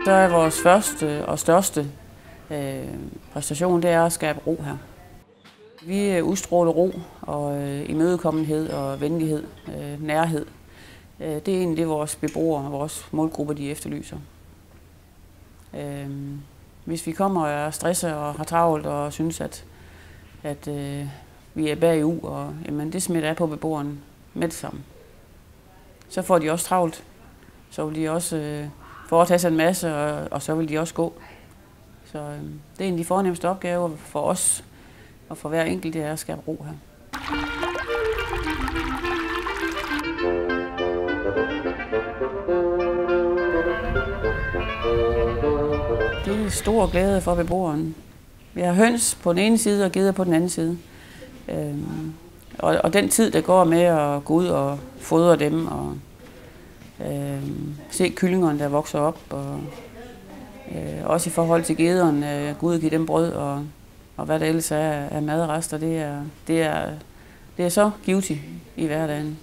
Så er vores første og største præstation, det er at skabe ro her. Vi udstråler ro og imødekommenhed og venlighed, nærhed. Det er egentlig det, vores beboere og vores målgrupper de efterlyser. Hvis vi kommer og er stresset og har travlt og synes, at vi er bagud, og jamen, det smitter af på beboeren med det samme, så får de også travlt. Så vil de også foretage sig en masse, og så vil de også gå. Så det er en af de fornemmeste opgaver for os og for hver enkelt, det er at skabe ro her. Det er stor glæde for beboeren. Vi har høns på den ene side og geder på den anden side. Og den tid, der går med at gå ud og fodre dem og se kyllingerne, der vokser op, og også i forhold til gederne, gå ud og give dem brød og hvad der ellers er af madrester, det er så givtigt i hverdagen.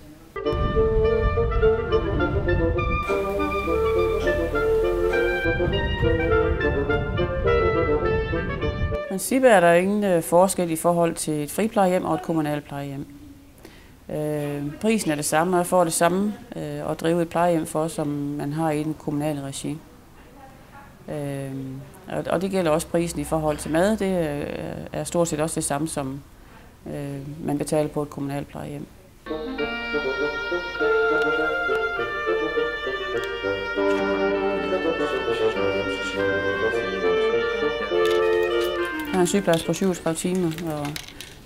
I princippet er der ingen forskel i forhold til et friplejehjem og et kommunalt plejehjem. Prisen er det samme, og jeg får det samme at drive et plejehjem for, som man har i den kommunale regi. Og det gælder også prisen i forhold til mad. Det er stort set også det samme, som man betaler på et kommunalt plejehjem. Jeg er en sygeplejerske på 37 timer, og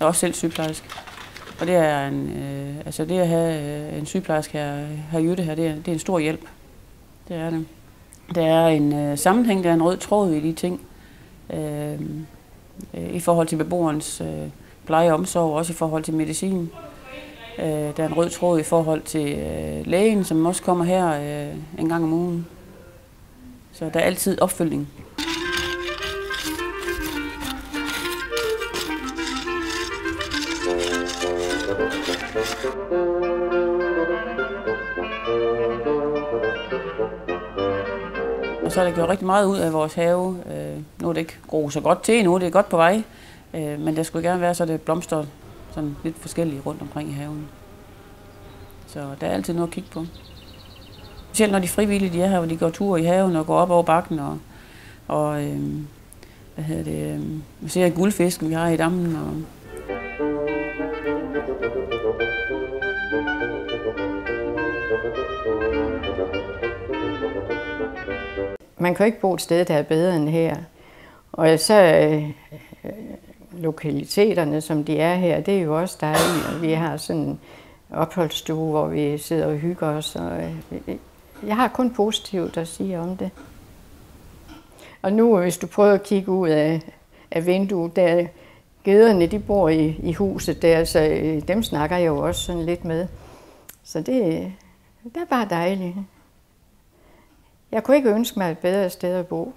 jeg er også selv sygeplejerske. Og det er det at have en sygeplejerske her i Jytte her, det er en stor hjælp. Det er det. Der er en sammenhæng, der er en rød tråd i de ting. I forhold til beboerens pleje og omsorg, også i forhold til medicin. Der er en rød tråd i forhold til lægen, som også kommer her en gang om ugen. Så der er altid opfølgning. Og så er der gjort rigtig meget ud af vores have. Nu er det ikke groet så godt til, nu er det godt på vej. Men der skulle gerne være, så det blomster sådan lidt forskellige rundt omkring i haven. Så der er altid noget at kigge på. Specielt når de frivillige de er her, hvor de går ture i haven og går op over bakken og vi ser guldfisken, vi har i dammen. Man kan ikke bo et sted, der er bedre end her. Og så lokaliteterne, som de er her, det er jo også dejligt. Vi har sådan en opholdsstue, hvor vi sidder og hygger os. Og jeg har kun positivt at sige om det. Og nu, hvis du prøver at kigge ud af vinduet, der gederne, de bor i huset der, så dem snakker jeg jo også sådan lidt med. Så det er bare dejligt. Jeg kunne ikke ønske mig et bedre sted at bo.